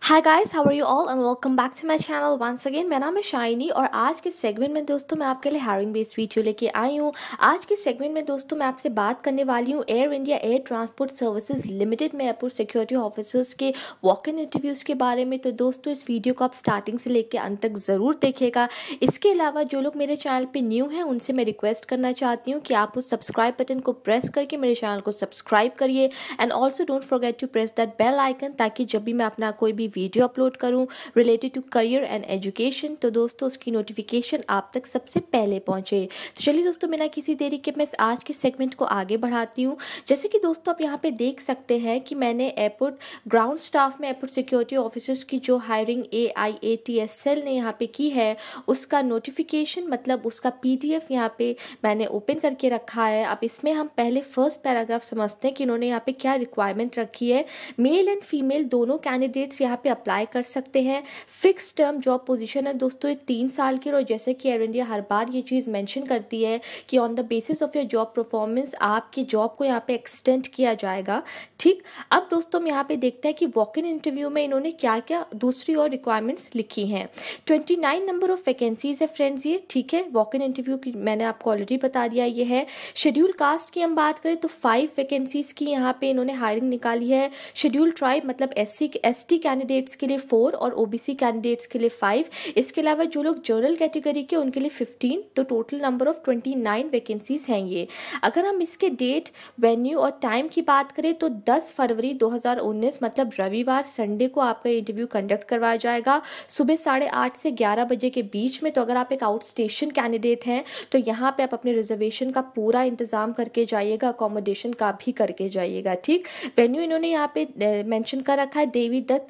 Hi guys, how are you all and welcome back to my channel once again. मेरा नाम है shiny और आज के सेगमेंट में दोस्तों मैं आपके लिए हायरिंग बेस्ड वीडियो लेके आई हूँ। आज के सेगमेंट में दोस्तों मैं आपसे बात करने वाली हूँ air India air transport services limited में एयरपोर्ट सिक्योरिटी ऑफिसर्स के वॉक इन इंटरव्यूज़ के बारे में। तो दोस्तों इस वीडियो को आप स्टार्टिंग से लेकर अंत तक ज़रूर देखिएगा। इसके अलावा जो लोग मेरे चैनल पर न्यू हैं उनसे मैं रिक्वेस्ट करना चाहती हूँ कि आप उस सब्सक्राइब बटन को प्रेस करके मेरे चैनल को सब्सक्राइब करिए and also don't forget to press that bell icon, ताकि जब भी मैं अपना कोई भी वीडियो अपलोड करूं related to career and education तो दोस्तों उसकी नोटिफिकेशन आप तक सबसे पहले पहुंचे। तो चलिए दोस्तों बिना किसी देरी के मैं आज के सेगमेंट को आगे बढ़ाती हूं। जैसे कि दोस्तों आप यहाँ पे देख सकते हैं कि मैंने एयरपोर्ट ग्राउंड स्टाफ में एयरपोर्ट सिक्योरिटी ऑफिसर्स की जो हायरिंग AIATSL ने यहाँ पे की है उसका नोटिफिकेशन मतलब उसका PDF यहाँ पे मैंने ओपन करके रखा है। अब इसमें हम पहले फर्स्ट पैराग्राफ समझते हैं कि इन्होंने यहाँ पे क्या रिक्वायरमेंट रखी है। मेल एंड फीमेल दोनों कैंडिडेट्स यहाँ पे अप्लाई कर सकते हैं। फिक्स टर्म जॉब पोजीशन है दोस्तों, ये 3 साल की। और जैसे कि एयर इंडिया हर बार ये चीज़ मेंशन करती है कि on the basis of your job performance आपकी जॉब को यहाँ पे एक्सटेंड किया जाएगा। ठीक, अब दोस्तों हम यहाँ पे देखते हैं कि वॉक इन इंटरव्यू में इन्होंने क्या क्या दूसरी और रिक्वायरमेंट्स लिखी हैं। 29 नंबर ऑफ वैकेंसीज है फ्रेंड्स ये। ठीक है, वॉक इन इंटरव्यू की मैंने आपको ऑलरेडी बता दिया ये है। शेड्यूल कास्ट की हम बात करें तो 5 वैकेंसीज की यहाँ पे इन्होंने हायरिंग निकाली है। शेड्यूल ट्राइब मतलब SC/ST कैंडिडेट्स के लिए 4 और OBC कैंडिडेट्स के लिए 5। इसके अलावा जो लोग जनरल कैटेगरी के उनके लिए 15। तो टोटल नंबर ऑफ 29 वैकेंसीज हैं ये। अगर हम इसके डेट, वेन्यू और टाइम की बात करें तो 10 फरवरी 2019 मतलब रविवार संडे को आपका इंटरव्यू कंडक्ट करवाया जाएगा सुबह 8:30 से 11 बजे के बीच में। तो अगर आप एक आउट स्टेशन कैंडिडेट हैं तो यहाँ पे आप अपने रिजर्वेशन का पूरा इंतजाम करके जाइएगा, अकोमोडेशन का भी करके जाइएगा। ठीक, वेन्यू इन्होंने यहाँ पे मेंशन कर रखा है Devi Datt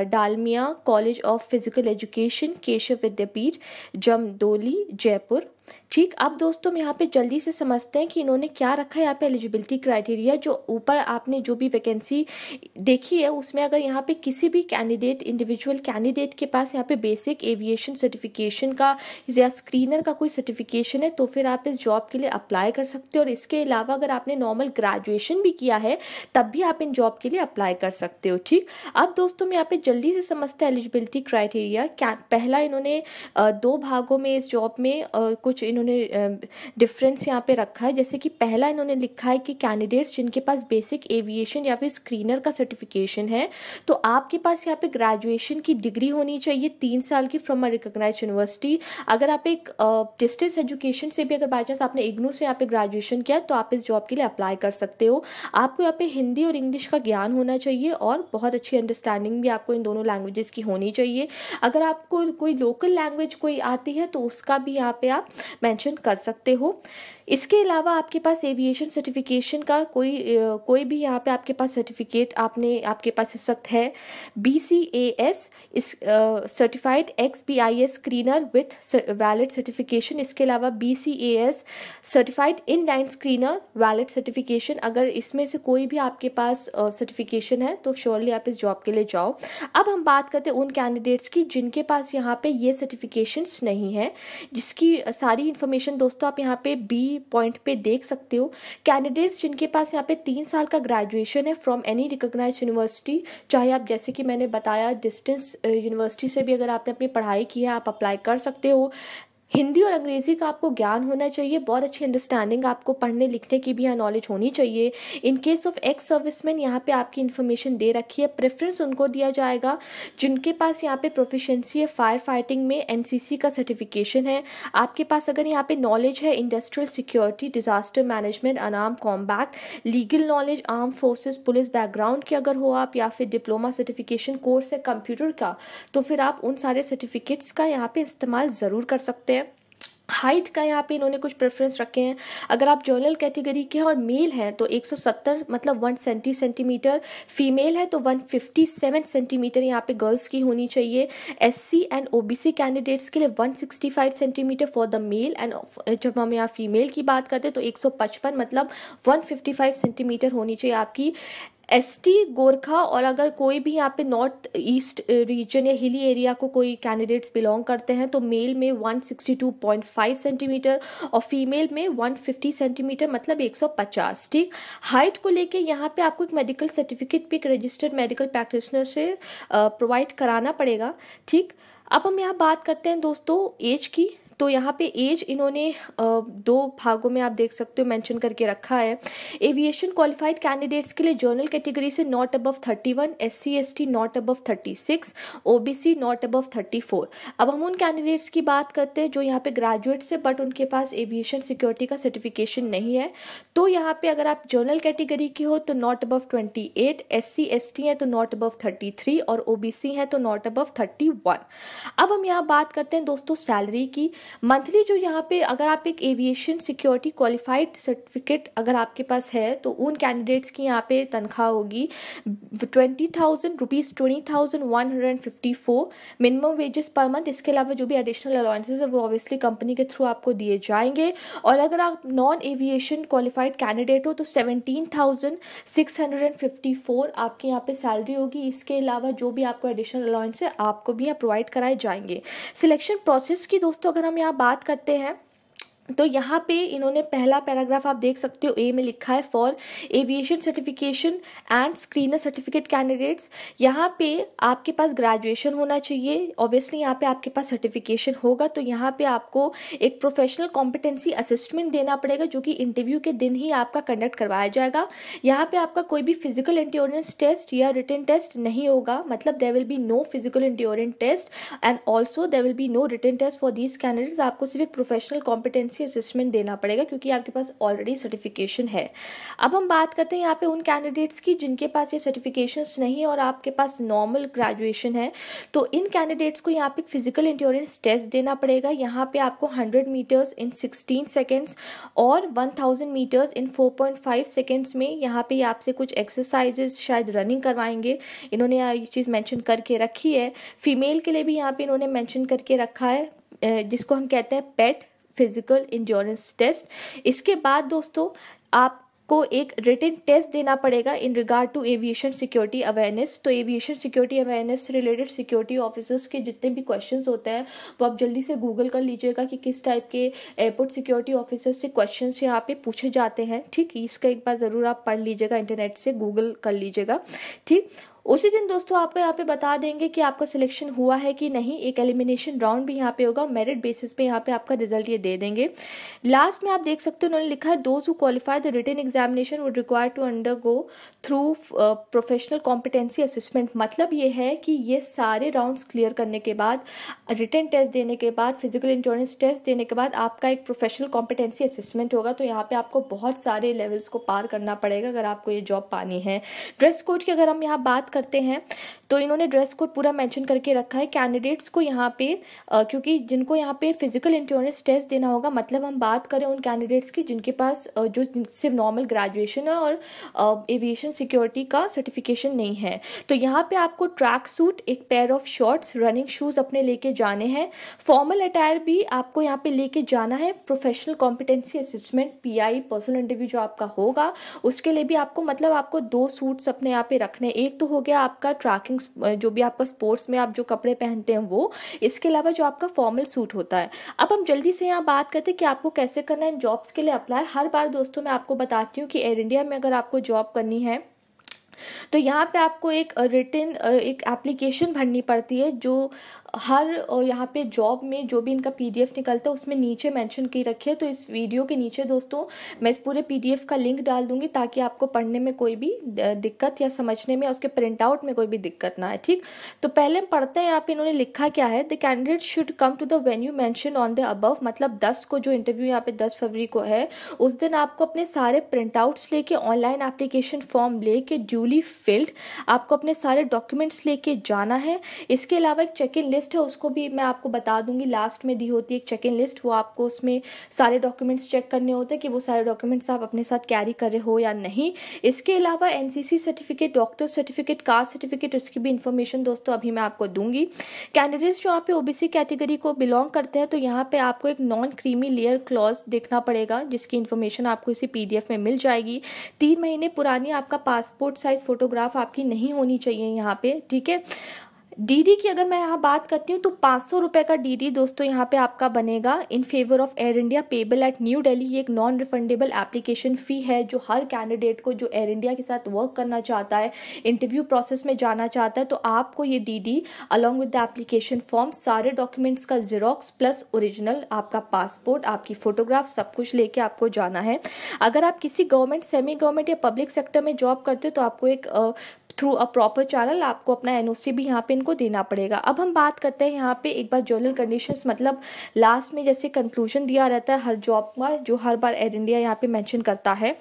Dalmia college of physical education, Keshav Vidyapeeth, Jamdoli, Jaipur. ठीक, अब दोस्तों हम यहाँ पे जल्दी से समझते हैं कि इन्होंने क्या रखा है यहाँ पे एलिजिबिलिटी क्राइटेरिया। जो ऊपर आपने जो भी वैकेंसी देखी है उसमें अगर यहाँ पे किसी भी कैंडिडेट, इंडिविजुअल कैंडिडेट के पास यहाँ पे बेसिक एविएशन सर्टिफिकेशन का या स्क्रीनर का कोई सर्टिफिकेशन है तो फिर आप इस जॉब के लिए अप्लाई कर सकते हो। और इसके अलावा अगर आपने नॉर्मल ग्रेजुएशन भी किया है तब भी आप इन जॉब के लिए अप्लाई कर सकते हो। ठीक, अब दोस्तों हम यहाँ पे जल्दी से समझते हैं एलिजिबिलिटी क्राइटेरिया। पहला इन्होंने 2 भागों में इस जॉब में कुछ इन्होंने डिफरेंस यहाँ पे रखा है। जैसे कि पहला इन्होंने लिखा है कि कैंडिडेट्स जिनके पास बेसिक एविएशन या फिर स्क्रीनर का सर्टिफिकेशन है तो आपके पास यहाँ पे ग्रेजुएशन की डिग्री होनी चाहिए 3 साल की फ्रॉम अ रिकॉग्नाइज्ड यूनिवर्सिटी। अगर आप एक डिस्टेंस एजुकेशन से भी अगर बाई चांस आपने इग्नू से यहाँ पे ग्रेजुएशन किया तो आप इस जॉब के लिए अप्लाई कर सकते हो। आपको यहाँ पे हिंदी और इंग्लिश का ज्ञान होना चाहिए और बहुत अच्छी अंडरस्टैंडिंग भी आपको इन दोनों लैंग्वेजेस की होनी चाहिए। अगर आपको कोई लोकल लैंग्वेज कोई आती है तो उसका भी यहाँ पे आप मेंशन कर सकते हो। इसके अलावा आपके पास एविएशन सर्टिफिकेशन का कोई भी यहाँ पे आपके पास सर्टिफिकेट आपके पास इस वक्त है। BCAS इस certified XBIS screener with valid certification. इसके अलावा BCAS certified inline screener valid certification. अगर इसमें से कोई भी आपके पास सर्टिफिकेशन है तो श्योरली आप इस जॉब के लिए जाओ। अब हम बात करते हैं उन कैंडिडेट्स की जिनके पास यहाँ पे ये सर्टिफिकेशंस नहीं है, जिसकी सारी इन्फॉर्मेशन दोस्तों आप यहाँ पे B पॉइंट पे देख सकते हो। कैंडिडेट्स जिनके पास यहाँ पे 3 साल का ग्रेजुएशन है फ्रॉम एनी रिकॉग्नाइज्ड यूनिवर्सिटी, चाहे आप जैसे कि मैंने बताया डिस्टेंस यूनिवर्सिटी से भी अगर आपने अपनी पढ़ाई की है आप अप्लाई कर सकते हो। हिंदी और अंग्रेजी का आपको ज्ञान होना चाहिए, बहुत अच्छी अंडरस्टैंडिंग आपको पढ़ने लिखने की भी यहाँ नॉलेज होनी चाहिए। In case of ex serviceman यहाँ पे आपकी इन्फॉर्मेशन दे रखी है। प्रेफरेंस उनको दिया जाएगा जिनके पास यहाँ पे प्रोफिशिएंसी है फायर फाइटिंग में, NCC का सर्टिफिकेशन है। आपके पास अगर यहाँ पे नॉलेज है industrial security, disaster management, unarm combat, legal knowledge, arm forces, police background के अगर हो आप, या फिर डिप्लोमा सर्टिफिकेशन कोर्स है कंप्यूटर का, तो फिर आप उन सारे सर्टिफिकेट्स का यहाँ पे इस्तेमाल ज़रूर कर सकते हैं। हाइट का यहाँ पे इन्होंने कुछ प्रेफरेंस रखे हैं। अगर आप जनरल कैटेगरी के हैं और मेल हैं तो 170 मतलब 170 सेंटीमीटर, फीमेल है तो 157 सेंटीमीटर यहाँ पे गर्ल्स की होनी चाहिए। SC एंड OBC कैंडिडेट्स के लिए 165 centimetre for the male and जब हम यहाँ फीमेल की बात करते हैं तो 155 मतलब 155 सेंटीमीटर होनी चाहिए आपकी ST गोरखा, और अगर कोई भी यहाँ पे नॉर्थ ईस्ट रीजन या हिली एरिया को कोई कैंडिडेट्स बिलोंग करते हैं तो मेल में 162.5 सेंटीमीटर और फीमेल में 150 सेंटीमीटर, मतलब 150। ठीक, हाइट को लेके यहाँ पे आपको एक मेडिकल सर्टिफिकेट भी एक रजिस्टर्ड मेडिकल प्रैक्टिशनर से प्रोवाइड कराना पड़ेगा। ठीक, अब हम यहाँ बात करते हैं दोस्तों एज की। तो यहाँ पे एज इन्होंने 2 भागों में आप देख सकते हो मेंशन करके रखा है। एविएशन क्वालिफाइड कैंडिडेट्स के लिए जर्नल कैटेगरी से not above 31, SC ST not above 36, OBC not above 34। अब हम उन कैंडिडेट्स की बात करते हैं जो यहाँ पे ग्रेजुएट्स है बट उनके पास एविएशन सिक्योरिटी का सर्टिफिकेशन नहीं है। तो यहाँ पे अगर आप जर्नल कैटेगरी की हो तो नॉट अबव 28, SC ST है तो नॉट अबव 33 और OBC है तो नॉट अबव 31। अब हम यहाँ बात करते हैं दोस्तों सैलरी की। मंथली जो यहाँ पे अगर आप एक एविएशन सिक्योरिटी क्वालिफाइड सर्टिफिकेट अगर आपके पास है तो उन कैंडिडेट्स की यहाँ पे तनख्वाह होगी 20,000 rupees, 20,154 minimum wages per month. इसके अलावा जो भी एडिशनल अलाउंसेस है वो ऑब्वियसली कंपनी के थ्रू आपको दिए जाएंगे। और अगर आप नॉन एविएशन क्वालिफाइड कैंडिडेट हो तो 17,654 आपकी यहाँ पे सैलरी होगी। इसके अलावा जो भी आपको एडिशनल अलाउंस है आपको भी यहाँ प्रोवाइड कराए जाएंगे। सिलेक्शन प्रोसेस की दोस्तों अगर हम यहाँ बात करते हैं तो यहाँ पे इन्होंने पहला पैराग्राफ आप देख सकते हो ए में लिखा है for aviation certification and screener certificate candidates. यहाँ पे आपके पास ग्रेजुएशन होना चाहिए, ऑब्वियसली यहाँ पे आपके पास सर्टिफिकेशन होगा। तो यहाँ पे आपको एक प्रोफेशनल कॉम्पिटेंसी असेसमेंट देना पड़ेगा जो कि इंटरव्यू के दिन ही आपका कंडक्ट करवाया जाएगा। यहाँ पे आपका कोई भी फिजिकल एंड्योरेंस टेस्ट या रिटन टेस्ट नहीं होगा, मतलब there will be no physical endurance test and also there will be no written test for these candidates. आपको सिर्फ एक प्रोफेशनल कॉम्पिटेंसी असेसमेंट देना पड़ेगा क्योंकि आपके पास ऑलरेडी सर्टिफिकेशन है। अब हम बात करते हैं यहाँ पे उन कैंडिडेट्स की जिनके पास ये सर्टिफिकेशंस नहीं है और आपके पास नॉर्मल ग्रेजुएशन है। तो इन कैंडिडेट्स को यहाँ पे फिजिकल एंड्योरेंस टेस्ट देना पड़ेगा। यहाँ पे आपको 100 मीटर्स इन 16 सेकेंड्स और 1000 मीटर्स इन 4.5 सेकेंड्स में यहाँ पे आपसे कुछ एक्सरसाइजेस शायद रनिंग करवाएंगे। इन्होंने ये चीज़ मेंशन करके रखी है। फीमेल के लिए भी यहाँ पे इन्होंने मेंशन करके रखा है जिसको हम कहते हैं पेट फिजिकल एंड्योरेंस टेस्ट। इसके बाद दोस्तों आपको एक रिटन टेस्ट देना पड़ेगा in regard to aviation security awareness. तो एविएशन सिक्योरिटी अवेयरनेस से रिलेटेड सिक्योरिटी ऑफिसर्स के जितने भी क्वेश्चंस होते हैं वो आप जल्दी से गूगल कर लीजिएगा कि किस टाइप के एयरपोर्ट सिक्योरिटी ऑफिसर्स से क्वेश्चंस यहाँ पे पूछे जाते हैं। ठीक, इसका एक बार ज़रूर आप पढ़ लीजिएगा, इंटरनेट से गूगल कर लीजिएगा। ठीक, उसी दिन दोस्तों आपको यहाँ पे बता देंगे कि आपका सिलेक्शन हुआ है कि नहीं। एक एलिमिनेशन राउंड भी यहाँ पे होगा, मेरिट बेसिस पे यहाँ पे आपका रिजल्ट ये दे देंगे। लास्ट में आप देख सकते हो उन्होंने लिखा है those who qualify the written examination would require to undergo through professional competency assessment. मतलब ये है कि ये सारे राउंड्स क्लियर करने के बाद, रिटन टेस्ट देने के बाद, फिजिकल एंड्योरेंस टेस्ट देने के बाद आपका एक प्रोफेशनल कॉम्पिटेंसी असेसमेंट होगा। तो यहाँ पे आपको बहुत सारे लेवल्स को पार करना पड़ेगा अगर आपको ये जॉब पानी है। ड्रेस कोड की अगर हम यहाँ बात करते हैं तो इन्होंने ड्रेस कोड पूरा मेंशन करके रखा है कैंडिडेट्स को यहाँ पे क्योंकि जिनको यहाँ पे फिजिकल एंड्योरेंस टेस्ट देना होगा, मतलब हम बात करें उन कैंडिडेट्स की जिनके पास जो सिर्फ नॉर्मल ग्रेजुएशन है और एविएशन सिक्योरिटी का सर्टिफिकेशन नहीं है। तो यहाँ पे आपको ट्रैक सूट, एक pair of shorts, running shoes अपने लेके जाने हैं। फॉर्मल अटायर भी आपको यहाँ पे लेके जाना है। Professional competency assessment PI personal interview जो आपका होगा उसके लिए भी आपको मतलब आपको 2 सूट्स अपने यहाँ पे रखने। एक तो हो गया आपका ट्रैकिंग जो भी आपका स्पोर्ट्स में आप जो कपड़े पहनते हैं वो, इसके अलावा जो आपका फॉर्मल सूट होता है। अब हम जल्दी से यहाँ बात करते हैं कि आपको कैसे करना है इन जॉब्स के लिए अप्लाई। हर बार दोस्तों मैं आपको बताती हूँ कि एयर इंडिया में अगर आपको जॉब करनी है तो यहाँ पे आपको एक रिटन एक एप्लीकेशन भरनी पड़ती है जो हर यहाँ पे जॉब में जो भी इनका PDF निकलता है उसमें नीचे मेंशन की रखी है। तो इस वीडियो के नीचे दोस्तों मैं इस पूरे PDF का लिंक डाल दूंगी ताकि आपको पढ़ने में कोई भी दिक्कत या समझने में उसके प्रिंट आउट में कोई भी दिक्कत ना है। ठीक, तो पहले हम पढ़ते हैं यहाँ पे इन्होंने लिखा क्या है। The candidate should come to the venue mention on the above. मतलब 10 को जो इंटरव्यू यहाँ पे 10 फरवरी को है उस दिन आपको अपने सारे प्रिंट आउट्स लेके, ऑनलाइन एप्लीकेशन फॉर्म लेके, ड्यूली फिल्ड आपको अपने सारे डॉक्यूमेंट्स लेके जाना है। इसके अलावा एक चेक इन लिस्ट है उसको भी मैं आपको बता दूंगी, लास्ट में दी होती है एक चेक इन लिस्ट, वो आपको उसमें सारे डॉक्यूमेंट्स चेक करने होते हैं कि वो सारे डॉक्यूमेंट्स आप अपने साथ कैरी कर रहे हो या नहीं। इसके अलावा NCC certificate, doctor certificate, caste certificate, उसकी भी इन्फॉर्मेशन दोस्तों अभी मैं आपको दूंगी। कैंडिडेट्स जो यहाँ पे ओबीसी कैटेगरी को बिलोंग करते हैं तो यहाँ पे आपको एक नॉन क्रीमी लेयर क्लॉज देखना पड़ेगा, जिसकी इन्फॉर्मेशन आपको इसी पीडीएफ में मिल जाएगी। 3 महीने पुरानी आपका पासपोर्ट साइज फोटोग्राफ आपकी नहीं होनी चाहिए यहाँ पे, ठीक है। डीडी की अगर मैं यहाँ बात करती हूँ तो 500 रुपये का डीडी दोस्तों यहाँ पे आपका बनेगा in favour of air India, payable eight new Delhi. ये एक नॉन रिफंडेबल एप्लीकेशन फ़ी है जो हर कैंडिडेट को जो एयर इंडिया के साथ वर्क करना चाहता है, इंटरव्यू प्रोसेस में जाना चाहता है, तो आपको ये DD along with the application form, सारे डॉक्यूमेंट्स का जीरोक्स प्लस ओरिजिनल, आपका पासपोर्ट, आपकी फोटोग्राफ, सब कुछ लेके आपको जाना है। अगर आप किसी गवर्नमेंट, सेमी गवर्नमेंट या पब्लिक सेक्टर में जॉब करते हो तो आपको एक थ्रू अ प्रॉपर चैनल आपको अपना एनओसी भी यहाँ पे इनको देना पड़ेगा। अब हम बात करते हैं यहाँ पे एक बार जनरल कंडीशंस, मतलब लास्ट में जैसे कंक्लूजन दिया रहता है हर जॉब का, जो हर बार एयर इंडिया यहाँ पे मेंशन करता है।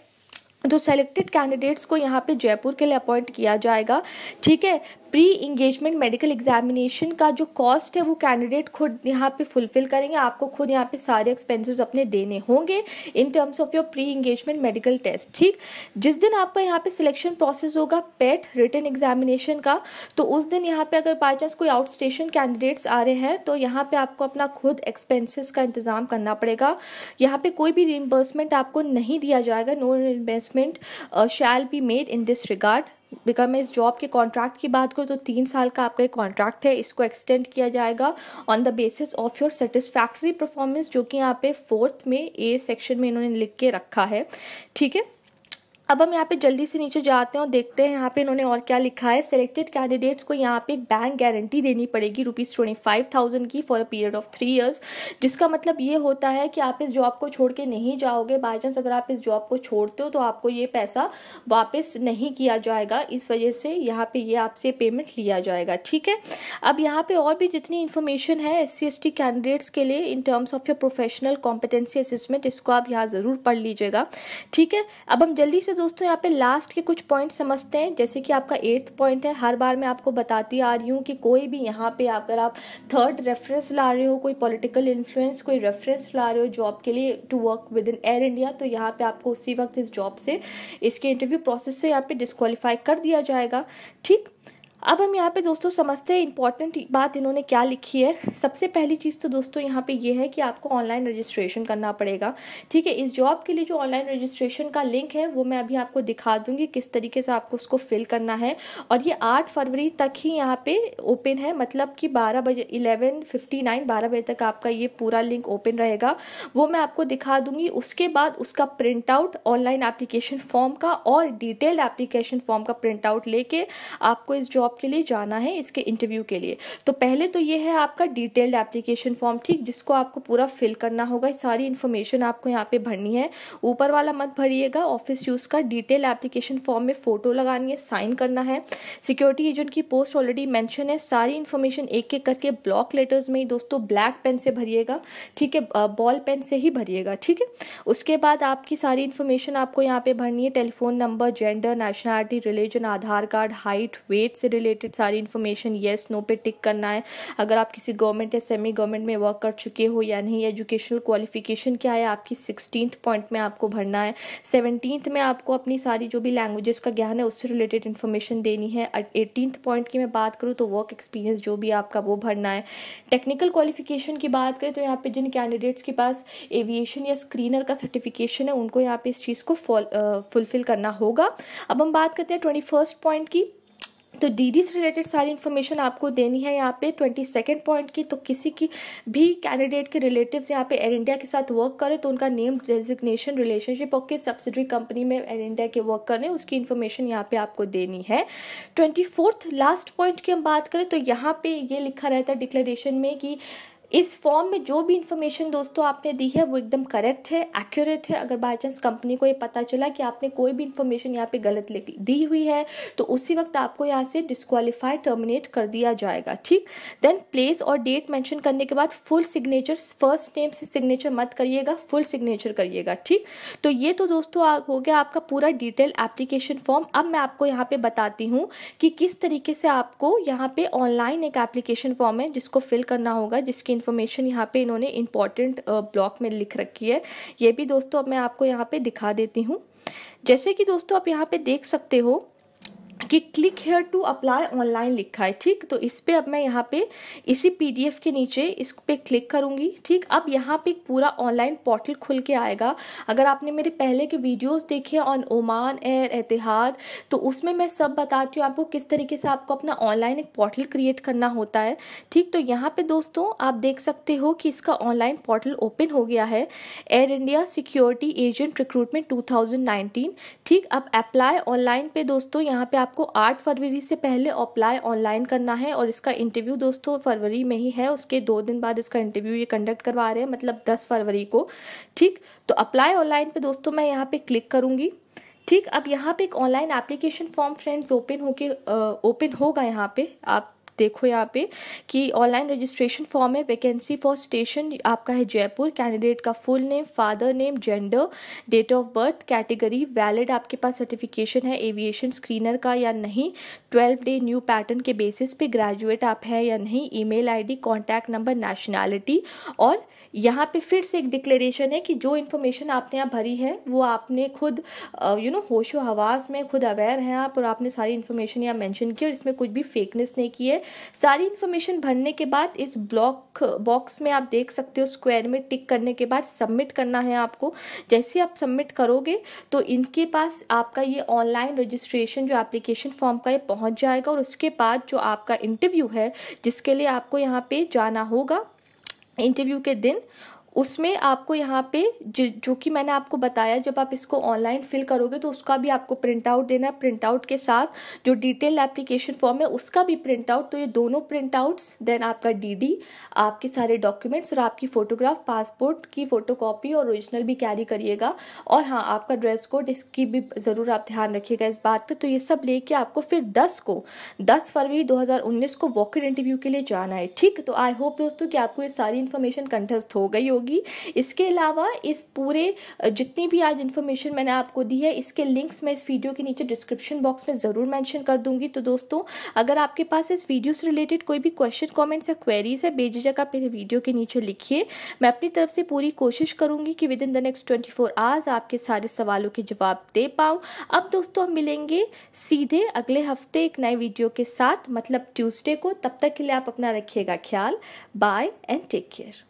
तो सेलेक्टेड कैंडिडेट्स को यहाँ पे जयपुर के लिए अपॉइंट किया जाएगा, ठीक है। प्री इंगेजमेंट मेडिकल एग्जामिनेशन का जो कॉस्ट है वो कैंडिडेट खुद यहाँ पे फुलफिल करेंगे, आपको खुद यहाँ पे सारे एक्सपेंसेस अपने देने होंगे in terms of your pre engagement medical test, ठीक। जिस दिन आपका यहाँ पे सिलेक्शन प्रोसेस होगा पेट रिटन एग्जामिनेशन का, तो उस दिन यहाँ पे अगर बाई चांस कोई आउट स्टेशन कैंडिडेट्स आ रहे हैं तो यहाँ पे आपको अपना खुद एक्सपेंसेस का इंतजाम करना पड़ेगा। यहाँ पे कोई भी रिइंबर्समेंट आपको नहीं दिया जाएगा, no reimbursement shall be made in this regard. Because मैं इस जॉब के कॉन्ट्रैक्ट की बात करूँ तो 3 साल का आपका कॉन्ट्रैक्ट है, इसको एक्सटेंड किया जाएगा on the basis of your satisfactory performance, जो कि यहाँ पे 4th में ए सेक्शन में इन्होंने लिख के रखा है, ठीक है। अब हम यहाँ पे जल्दी से नीचे जाते हैं और देखते हैं यहाँ पे इन्होंने और क्या लिखा है। सिलेक्टेड कैंडिडेट्स को यहाँ पे एक बैंक गारंटी देनी पड़ेगी ₹25,000 की for a period of 3 years, जिसका मतलब ये होता है कि आप इस जॉब को छोड़ के नहीं जाओगे। बाई चांस अगर आप इस जॉब को छोड़ते हो तो आपको ये पैसा वापस नहीं किया जाएगा, इस वजह से यहाँ पे ये आपसे पेमेंट लिया जाएगा, ठीक है। अब यहाँ पे और भी जितनी इन्फॉर्मेशन है SC/ST कैंडिडेट्स के लिए इन terms of your professional competency assessment, इसको आप यहाँ जरूर पढ़ लीजिएगा, ठीक है। अब हम जल्दी से दोस्तों यहाँ पे लास्ट के कुछ पॉइंट समझते हैं। जैसे कि आपका 8th पॉइंट है, हर बार मैं आपको बताती आ रही हूँ कि कोई भी यहाँ पे अगर आप 3rd रेफरेंस ला रहे हो, कोई पॉलिटिकल इन्फ्लुएंस, कोई रेफरेंस ला रहे हो जॉब के लिए to work with in Air India, तो यहाँ पे आपको उसी वक्त इस जॉब से, इसके इंटरव्यू प्रोसेस से यहाँ पे डिस्क्वालीफाई कर दिया जाएगा, ठीक। अब हम यहाँ पे दोस्तों समझते हैं इंपॉर्टेंट बात इन्होंने क्या लिखी है। सबसे पहली चीज़ तो दोस्तों यहाँ पे ये है कि आपको ऑनलाइन रजिस्ट्रेशन करना पड़ेगा, ठीक है। इस जॉब के लिए जो ऑनलाइन रजिस्ट्रेशन का लिंक है वो मैं अभी आपको दिखा दूंगी किस तरीके से आपको उसको फिल करना है, और ये 8 फरवरी तक ही यहाँ पे ओपन है, मतलब कि 12 बजे 11:59 12 बजे तक आपका ये पूरा लिंक ओपन रहेगा, वो मैं आपको दिखा दूंगी। उसके बाद उसका print out online application form का और डिटेल्ड एप्लीकेशन फॉर्म का प्रिंट आउट लेके आपको इस जॉब के लिए जाना है, इसके इंटरव्यू के लिए। तो पहले तो ये है आपका डिटेल्ड एप्लीकेशन फॉर्म, ठीक, जिसको आपको पूरा फिल करना होगा, सारी इन्फॉर्मेशन आपको यहाँ पे भरनी है। ऊपर वाला मत भरिएगा, ऑफिस यूज का डिटेल एप्लीकेशन फॉर्म में फोटो लगानी है, साइन करना है। सिक्योरिटी एजेंट की पोस्ट ऑलरेडी मेंशन है, सारी इन्फॉर्मेशन एक एक करके ब्लॉक लेटर्स में ही दोस्तों ब्लैक पेन से भरिएगा, ठीक है, बॉल पेन से ही भरिएगा, ठीक है। उसके बाद आपकी सारी इन्फॉर्मेशन आपको यहाँ पे भरनी है, telephone number, gender, nationality, religion, Aadhaar card, height, weight से रिलेटेड सारी इन्फॉर्मेशन येस नो पे टिक करना है। अगर आप किसी गवर्नमेंट या सेमी गवर्नमेंट में वर्क कर चुके हो या नहीं, एजुकेशनल क्वालिफिकेशन क्या है आपकी 16th पॉइंट में आपको भरना है। 17th में आपको अपनी सारी जो भी लैंग्वेजेस का ज्ञान है उससे रिलेटेड इन्फॉर्मेशन देनी है। 18th पॉइंट की मैं बात करूँ तो वर्क एक्सपीरियंस जो भी आपका वो भरना है। टेक्निकल क्वालिफिकेशन की बात करें तो यहाँ पे जिन कैंडिडेट्स के पास एविएशन या स्क्रीनर का सर्टिफिकेशन है उनको यहाँ पे इस चीज़ को फुलफिल करना होगा। अब हम बात करते हैं 21st पॉइंट की, तो डीडी से रिलेटेड सारी इन्फॉर्मेशन आपको देनी है यहाँ पे। 22nd पॉइंट की, तो किसी की भी कैंडिडेट के रिलेटिव्स यहाँ पे एयर इंडिया के साथ वर्क करें तो उनका नेम, डेजिग्नेशन, रिलेशनशिप और किस सब्सिडरी कंपनी में एयर इंडिया के वर्क कर रहे हैं उसकी इन्फॉर्मेशन यहाँ पे आपको देनी है। 24th लास्ट पॉइंट की हम बात करें तो यहाँ पे ये लिखा रहता है डिक्लेरेशन में कि इस फॉर्म में जो भी इन्फॉर्मेशन दोस्तों आपने दी है वो एकदम करेक्ट है, एक्यूरेट है। अगर बाय चांस कंपनी को ये पता चला कि आपने कोई भी इन्फॉर्मेशन यहाँ पे गलत दी हुई है तो उसी वक्त आपको यहाँ से डिस्क्वालीफाई टर्मिनेट कर दिया जाएगा, ठीक। देन प्लेस और डेट मेंशन करने के बाद फुल सिग्नेचर, फर्स्ट नेम से सिग्नेचर मत करिएगा, फुल सिग्नेचर करिएगा, ठीक। तो ये तो दोस्तों हो गया आपका पूरा डिटेल एप्लीकेशन फॉर्म। अब मैं आपको यहाँ पे बताती हूँ कि किस तरीके से आपको यहाँ पे ऑनलाइन एक एप्लीकेशन फॉर्म है जिसको फिल करना होगा, जिसकी इन्फॉर्मेशन यहाँ पे इन्होंने इंपॉर्टेंट ब्लॉक में लिख रखी है। ये भी दोस्तों अब मैं आपको यहाँ पे दिखा देती हूँ। जैसे कि दोस्तों आप यहाँ पे देख सकते हो कि click here to apply online लिखा है, ठीक। तो इस पे अब मैं यहाँ पे इसी पीडीएफ के नीचे इस पे क्लिक करूंगी, ठीक। अब यहाँ पे पूरा ऑनलाइन पोर्टल खुल के आएगा। अगर आपने मेरे पहले के वीडियोस देखे ऑन ओमान एयर, एतिहाद, तो उसमें मैं सब बताती हूँ आपको किस तरीके से आपको अपना ऑनलाइन एक पोर्टल क्रिएट करना होता है, ठीक। तो यहाँ पे दोस्तों आप देख सकते हो कि इसका ऑनलाइन पोर्टल ओपन हो गया है, air India security agent recruitment 2019, ठीक। अब अप्लाई ऑनलाइन पे दोस्तों यहाँ पे आपको 8 फरवरी से पहले अप्लाई ऑनलाइन करना है और इसका इंटरव्यू दोस्तों फरवरी में ही है, उसके 2 दिन बाद इसका इंटरव्यू ये कंडक्ट करवा रहे हैं, मतलब 10 फरवरी को, ठीक। तो अप्लाई ऑनलाइन पे दोस्तों मैं यहाँ पे क्लिक करूंगी, ठीक। अब यहाँ पे एक online application form friends open होगा। यहाँ पे आप देखो यहाँ पे कि ऑनलाइन रजिस्ट्रेशन फॉर्म है, वैकेंसी फॉर स्टेशन आपका है जयपुर, कैंडिडेट का full name, father name, gender, date of birth, category, valid आपके पास सर्टिफिकेशन है एविएशन स्क्रीनर का या नहीं, 12 डे न्यू पैटर्न के बेसिस पे ग्रेजुएट आप है या नहीं, email ID, contact number, nationality. और यहाँ पे फिर से एक डिक्लेरेशन है कि जो इन्फॉर्मेशन आपने यहाँ भरी है वो आपने खुद होशो हवास में खुद अवेयर हैं आप, और आपने सारी इन्फॉर्मेशन यहाँ मेंशन की और इसमें कुछ भी फेकनेस नहीं की है। सारी इन्फॉर्मेशन भरने के बाद इस बॉक्स में आप देख सकते हो स्क्वायर में टिक करने के बाद सबमिट करना है आपको। जैसे आप सबमिट करोगे तो इनके पास आपका ये ऑनलाइन रजिस्ट्रेशन जो एप्लीकेशन फॉर्म का ये पहुंच जाएगा, और उसके बाद जो आपका इंटरव्यू है जिसके लिए आपको यहाँ पे जाना होगा इंटरव्यू के दिन, उसमें आपको यहाँ पे जो कि मैंने आपको बताया, जब आप इसको ऑनलाइन फिल करोगे तो उसका भी आपको प्रिंट आउट देना है, प्रिंट आउट के साथ जो डिटेल एप्लीकेशन फॉर्म है उसका भी प्रिंट आउट। तो ये दोनों प्रिंट आउट्स, देन आपका डीडी, आपके सारे डॉक्यूमेंट्स और आपकी फोटोग्राफ, पासपोर्ट की फोटोकॉपी और ओरिजिनल भी कैरी करिएगा। और हाँ, आपका ड्रेस कोड, इसकी भी ज़रूर आप ध्यान रखिएगा इस बात पर। तो ये सब लेके आपको फिर 10 फरवरी 2019 को वॉक इन इंटरव्यू के लिए जाना है, ठीक। तो आई होप दोस्तों कि आपको ये सारी इन्फॉर्मेशन कंठस्थ हो गई होगी। इसके अलावा इस पूरे जितनी भी आज इन्फॉर्मेशन मैंने आपको दी है इसके लिंक्स मैं इस वीडियो के नीचे डिस्क्रिप्शन बॉक्स में ज़रूर मेंशन कर दूंगी। तो दोस्तों अगर आपके पास इस वीडियो से रिलेटेड कोई भी क्वेश्चन, कमेंट्स या क्वेरीज है, बेझिझक आप मेरे वीडियो के नीचे लिखिए। मैं अपनी तरफ से पूरी कोशिश करूंगी कि with in the next 24 hours आपके सारे सवालों के जवाब दे पाऊँ। अब दोस्तों हम मिलेंगे सीधे अगले हफ्ते एक नए वीडियो के साथ, मतलब ट्यूसडे को। तब तक के लिए आप अपना रखिएगा ख्याल। Bye and take care.